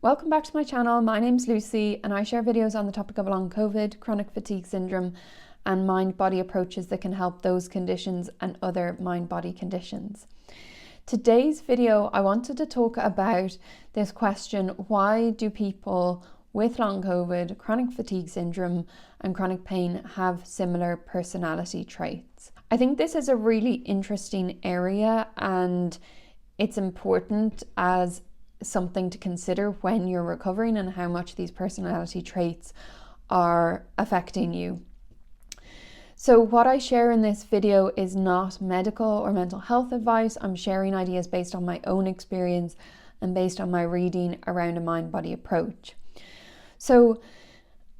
Welcome back to my channel. My name's Lucy and I share videos on the topic of long COVID, chronic fatigue syndrome and mind-body approaches that can help those conditions and other mind-body conditions. Today's video, I wanted to talk about this question: why do people with long COVID, chronic fatigue syndrome and chronic pain have similar personality traits? I think this is a really interesting area and it's important as something to consider when you're recovering and how much these personality traits are affecting you. So what I share in this video is not medical or mental health advice. I'm sharing ideas based on my own experience and based on my reading around a mind-body approach. So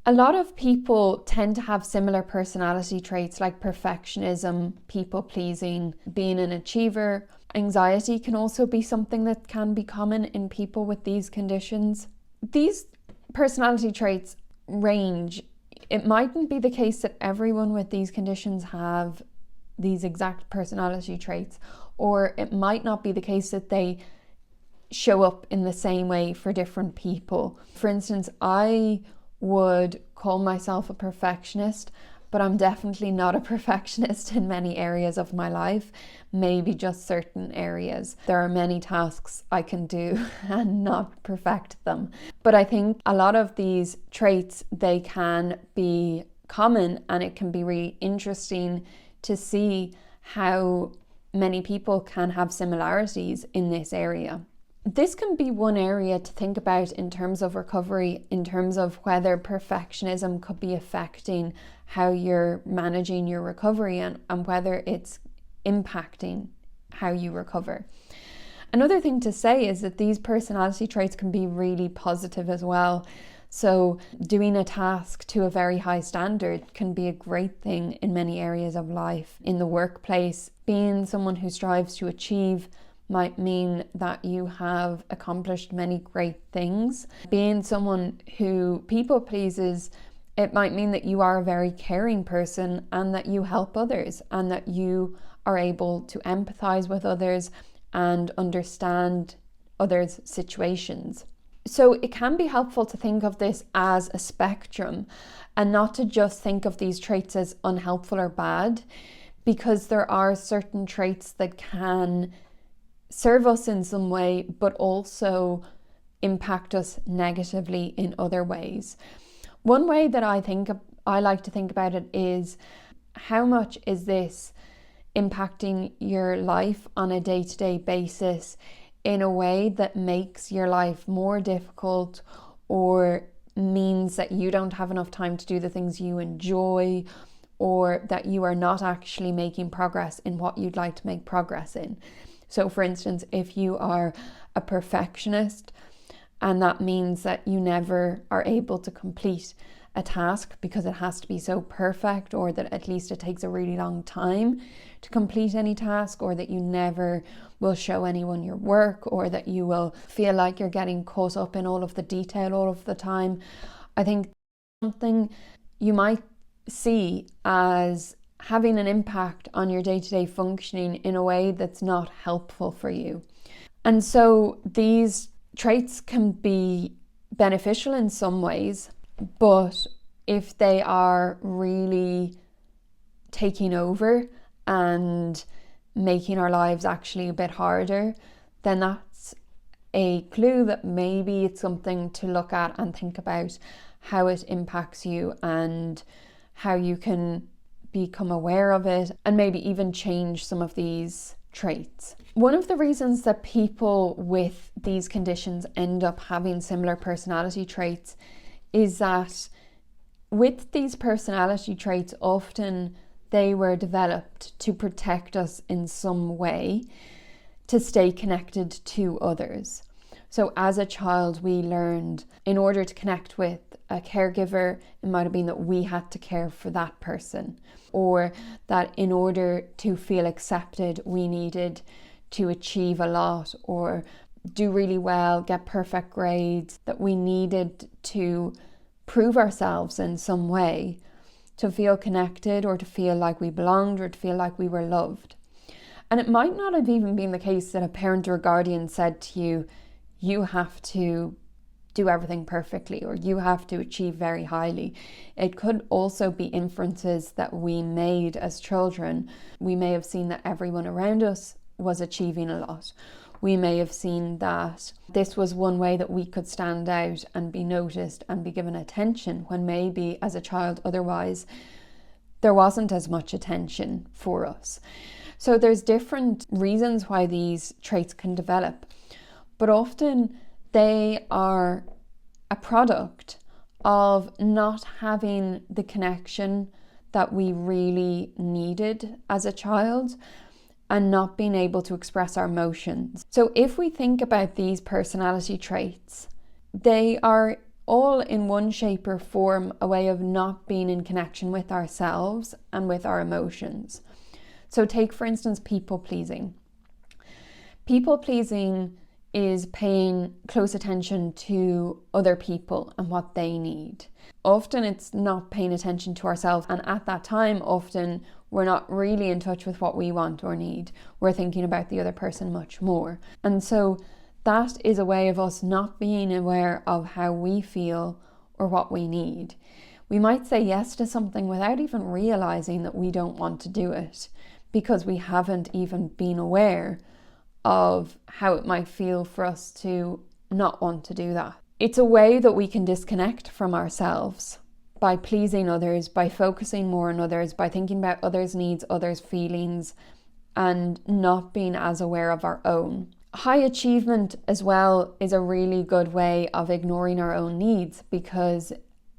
a lot of people tend to have similar personality traits like perfectionism, people-pleasing, being an achiever. Anxiety can also be something that can be common in people with these conditions. These personality traits range. It mightn't be the case that everyone with these conditions have these exact personality traits, or it might not be the case that they show up in the same way for different people. For instance, I would call myself a perfectionist, but I'm definitely not a perfectionist in many areas of my life, maybe just certain areas. There are many tasks I can do and not perfect them. But I think a lot of these traits, they can be common, and it can be really interesting to see how many people can have similarities in this area. This can be one area to think about in terms of recovery, in terms of whether perfectionism could be affecting how you're managing your recovery and whether it's impacting how you recover. Another thing to say is that these personality traits can be really positive as well. So doing a task to a very high standard can be a great thing in many areas of life. In the workplace, being someone who strives to achieve might mean that you have accomplished many great things. Being someone who people pleases, it might mean that you are a very caring person and that you help others and that you are able to empathize with others and understand others' situations. So it can be helpful to think of this as a spectrum and not to just think of these traits as unhelpful or bad, because there are certain traits that can serve us in some way, but also impact us negatively in other ways. One way that I like to think about it is, how much is this impacting your life on a day-to-day basis in a way that makes your life more difficult or means that you don't have enough time to do the things you enjoy, or that you are not actually making progress in what you'd like to make progress in. So for instance, if you are a perfectionist and that means that you never are able to complete a task because it has to be so perfect, or that at least it takes a really long time to complete any task, or that you never will show anyone your work, or that you will feel like you're getting caught up in all of the detail all of the time, I think something you might see as having an impact on your day-to-day functioning in a way that's not helpful for you. And so these traits can be beneficial in some ways, but if they are really taking over and making our lives actually a bit harder, then that's a clue that maybe it's something to look at and think about how it impacts you and how you can become aware of it and maybe even change some of these traits. One of the reasons that people with these conditions end up having similar personality traits is that with these personality traits, often they were developed to protect us in some way, to stay connected to others. So as a child, we learned in order to connect with a caregiver, it might have been that we had to care for that person, or that in order to feel accepted, we needed to achieve a lot or do really well, get perfect grades, that we needed to prove ourselves in some way to feel connected, or to feel like we belonged, or to feel like we were loved. And it might not have even been the case that a parent or guardian said to you, you have to do everything perfectly, or you have to achieve very highly. It could also be inferences that we made as children. We may have seen that everyone around us was achieving a lot. We may have seen that this was one way that we could stand out and be noticed and be given attention, when maybe as a child otherwise there wasn't as much attention for us. So there's different reasons why these traits can develop, but often they are a product of not having the connection that we really needed as a child, and not being able to express our emotions. So if we think about these personality traits, they are all in one shape or form a way of not being in connection with ourselves and with our emotions. So take, for instance, people pleasing. People pleasing is paying close attention to other people and what they need. Often it's not paying attention to ourselves, and at that time often we're not really in touch with what we want or need. We're thinking about the other person much more. And so that is a way of us not being aware of how we feel or what we need. We might say yes to something without even realizing that we don't want to do it, because we haven't even been aware of how it might feel for us to not want to do that. It's a way that we can disconnect from ourselves by pleasing others, by focusing more on others, by thinking about others' needs, others' feelings, and not being as aware of our own. High achievement as well is a really good way of ignoring our own needs, because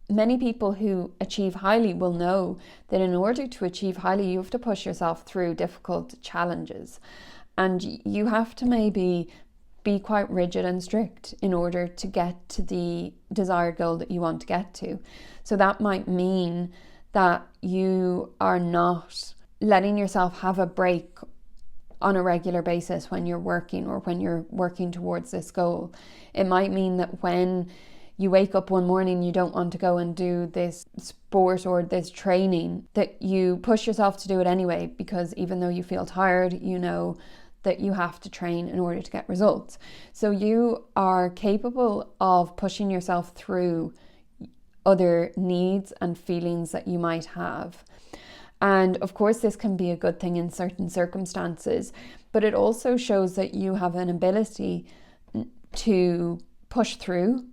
many people who achieve highly will know that in order to achieve highly, you have to push yourself through difficult challenges. And you have to maybe be quite rigid and strict in order to get to the desired goal that you want to get to. So that might mean that you are not letting yourself have a break on a regular basis when you're working, or when you're working towards this goal. It might mean that when you wake up one morning, you don't want to go and do this sport or this training, that you push yourself to do it anyway, because even though you feel tired, you know that you have to train in order to get results. So you are capable of pushing yourself through other needs and feelings that you might have. And of course, this can be a good thing in certain circumstances, but it also shows that you have an ability to push through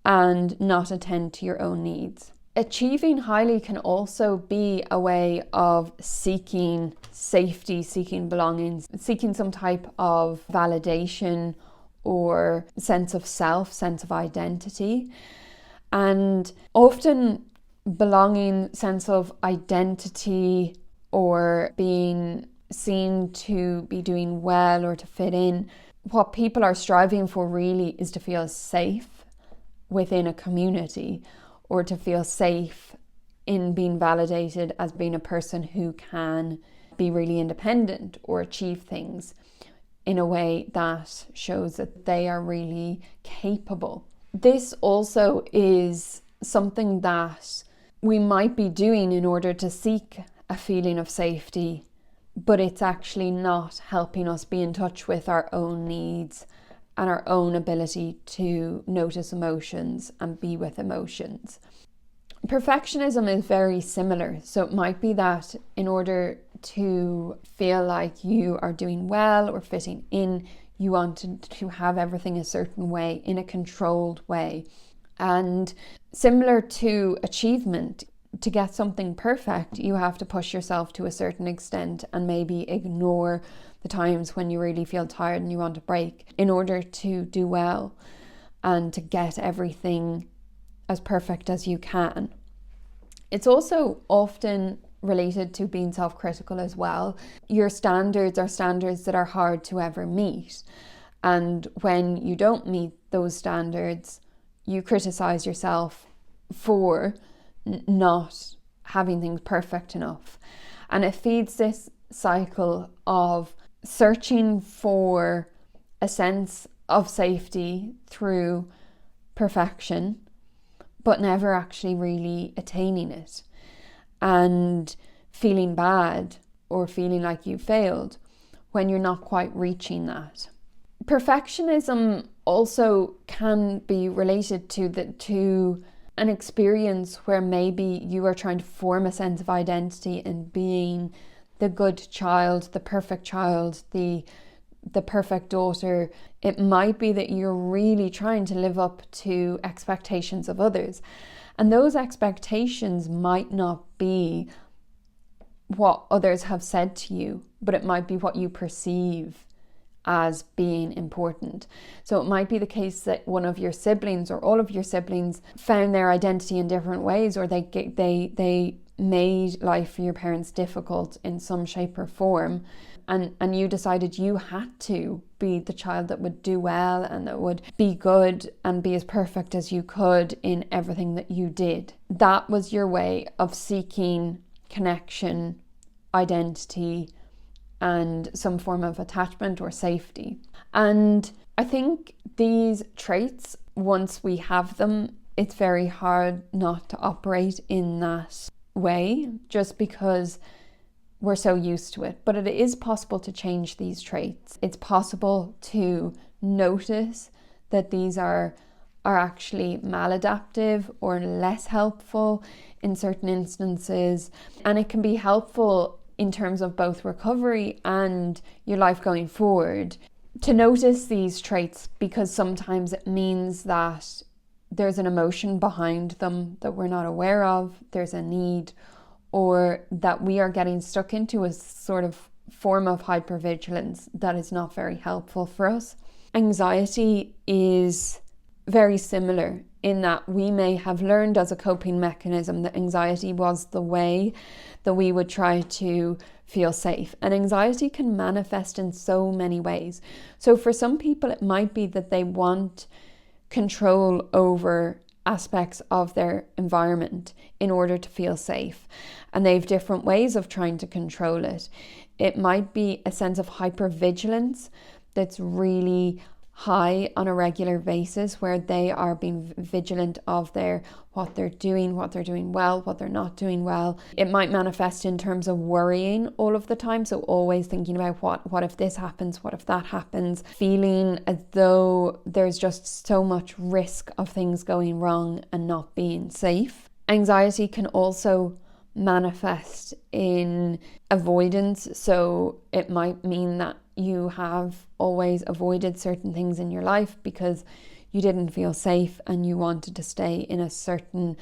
and not attend to your own needs. Achieving highly can also be a way of seeking safety, seeking belonging, seeking some type of validation or sense of self, sense of identity. And often belonging, sense of identity, or being seen to be doing well or to fit in, what people are striving for really is to feel safe within a community, or to feel safe in being validated as being a person who can be really independent or achieve things in a way that shows that they are really capable. This also is something that we might be doing in order to seek a feeling of safety, but it's actually not helping us be in touch with our own needs and our own ability to notice emotions and be with emotions. Perfectionism is very similar. So it might be that in order to feel like you are doing well or fitting in, you want to have everything a certain way, in a controlled way. And similar to achievement, to get something perfect, you have to push yourself to a certain extent and maybe ignore the times when you really feel tired and you want a break in order to do well and to get everything as perfect as you can. It's also often related to being self-critical as well. Your standards are standards that are hard to ever meet. And when you don't meet those standards, you criticize yourself for not having things perfect enough. And it feeds this cycle of searching for a sense of safety through perfection, but never actually really attaining it, and feeling bad or feeling like you failed when you're not quite reaching that. Perfectionism also can be related to an experience where maybe you are trying to form a sense of identity in being the good child, the perfect child, the perfect daughter. It might be that you're really trying to live up to expectations of others. And those expectations might not be what others have said to you, but it might be what you perceive as being important. So it might be the case that one of your siblings or all of your siblings found their identity in different ways, or they made life for your parents difficult in some shape or form, and you decided you had to be the child that would do well and that would be good and be as perfect as you could in everything that you did. That was your way of seeking connection, identity, and some form of attachment or safety. And I think these traits, once we have them, it's very hard not to operate in that way, just because we're so used to it. But it is possible to change these traits. It's possible to notice that these are actually maladaptive or less helpful in certain instances. And it can be helpful in terms of both recovery and your life going forward to notice these traits, because sometimes it means that there's an emotion behind them that we're not aware of, there's a need, or that we are getting stuck into a sort of form of hypervigilance that is not very helpful for us. Anxiety is very similar in that we may have learned as a coping mechanism that anxiety was the way that we would try to feel safe. And anxiety can manifest in so many ways. So for some people, it might be that they want control over aspects of their environment in order to feel safe. And they have different ways of trying to control it. It might be a sense of hypervigilance that's really high on a regular basis, where they are being vigilant of what they're doing well, what they're not doing well. It might manifest in terms of worrying all of the time, so always thinking about what if this happens, what if that happens, feeling as though there's just so much risk of things going wrong and not being safe. Anxiety can also manifest in avoidance, so it might mean that you have always avoided certain things in your life because you didn't feel safe and you wanted to stay in a certain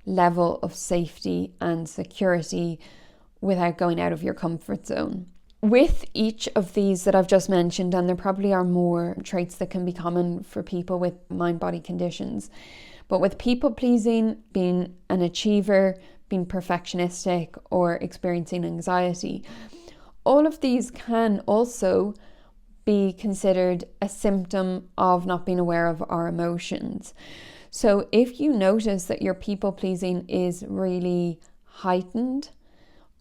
level of safety and security without going out of your comfort zone. With each of these that I've just mentioned, and there probably are more traits that can be common for people with mind-body conditions, but with people pleasing, being an achiever, being perfectionistic, or experiencing anxiety, all of these can also be considered a symptom of not being aware of our emotions. So if you notice that your people pleasing is really heightened,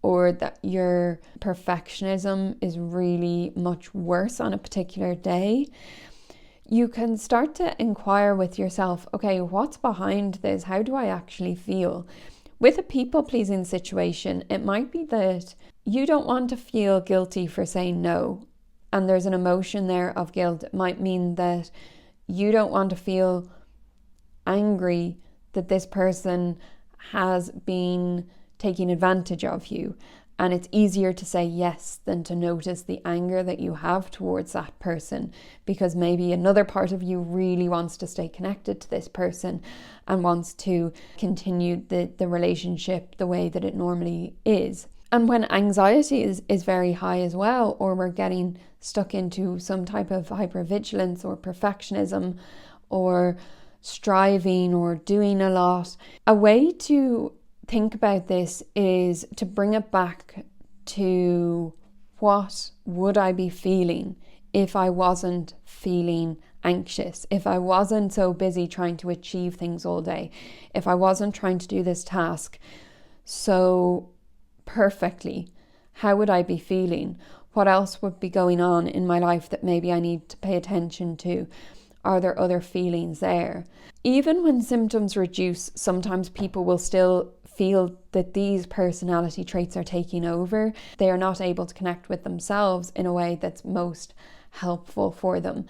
or that your perfectionism is really much worse on a particular day, you can start to inquire with yourself, okay, what's behind this? How do I actually feel? With a people-pleasing situation, it might be that you don't want to feel guilty for saying no, and there's an emotion there of guilt. It might mean that you don't want to feel angry that this person has been taking advantage of you, and it's easier to say yes than to notice the anger that you have towards that person, because maybe another part of you really wants to stay connected to this person and wants to continue the relationship the way that it normally is. And when anxiety is very high as well, or we're getting stuck into some type of hypervigilance or perfectionism or striving or doing a lot, a way to think about this is to bring it back to what would I be feeling if I wasn't feeling anxious, if I wasn't so busy trying to achieve things all day, if I wasn't trying to do this task so perfectly, how would I be feeling? What else would be going on in my life that maybe I need to pay attention to? Are there other feelings there? Even when symptoms reduce, sometimes people will still feel that these personality traits are taking over. They are not able to connect with themselves in a way that's most helpful for them.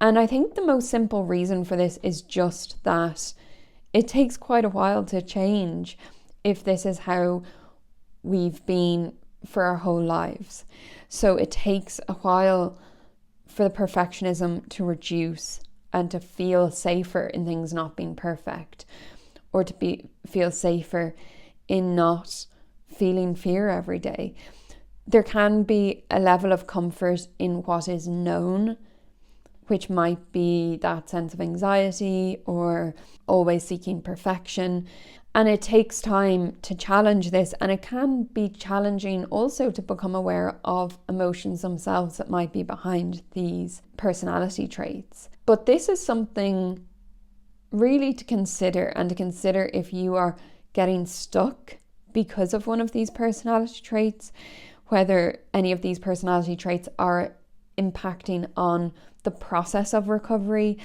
And I think the most simple reason for this is just that it takes quite a while to change if this is how we've been for our whole lives. So it takes a while for the perfectionism to reduce and to feel safer in things not being perfect, or to feel safer in not feeling fear every day. There can be a level of comfort in what is known, which might be that sense of anxiety or always seeking perfection. And it takes time to challenge this, and it can be challenging also to become aware of emotions themselves that might be behind these personality traits. But this is something really to consider, and to consider if you are getting stuck because of one of these personality traits, whether any of these personality traits are impacting on the process of recovery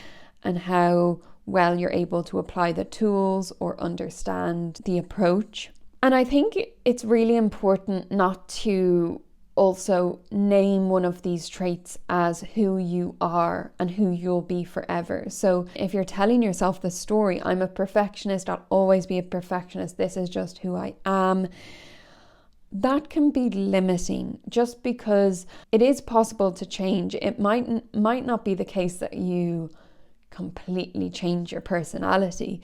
and how well you're able to apply the tools or understand the approach. And I think it's really important not to also name one of these traits as who you are and who you'll be forever. So if you're telling yourself the story, I'm a perfectionist, I'll always be a perfectionist, this is just who I am, that can be limiting, just because it is possible to change. It might not be the case that you completely change your personality,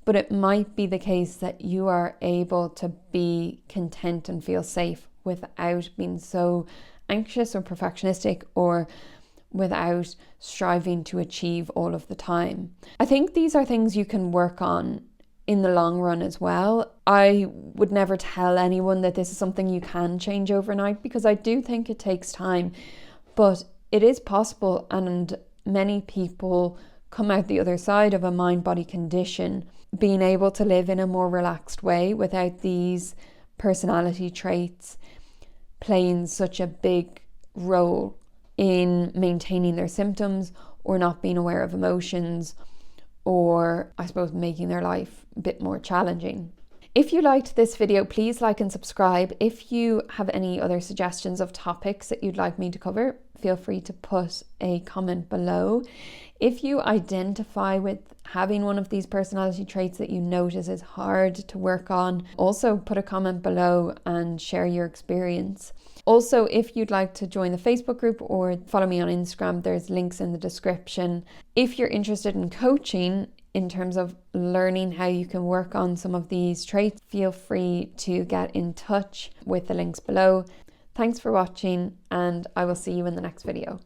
but it might be the case that you are able to be content and feel safe without being so anxious or perfectionistic, or without striving to achieve all of the time. I think these are things you can work on in the long run as well. I would never tell anyone that this is something you can change overnight, because I do think it takes time, but it is possible, and many people come out the other side of a mind-body condition being able to live in a more relaxed way without these personality traits playing such a big role in maintaining their symptoms, or not being aware of emotions, or I suppose making their life a bit more challenging. If you liked this video, please like and subscribe. If you have any other suggestions of topics that you'd like me to cover, feel free to put a comment below. If you identify with having one of these personality traits that you notice is hard to work on, also put a comment below and share your experience. Also, if you'd like to join the Facebook group or follow me on Instagram, there's links in the description. If you're interested in coaching in terms of learning how you can work on some of these traits, feel free to get in touch with the links below. Thanks for watching, and I will see you in the next video.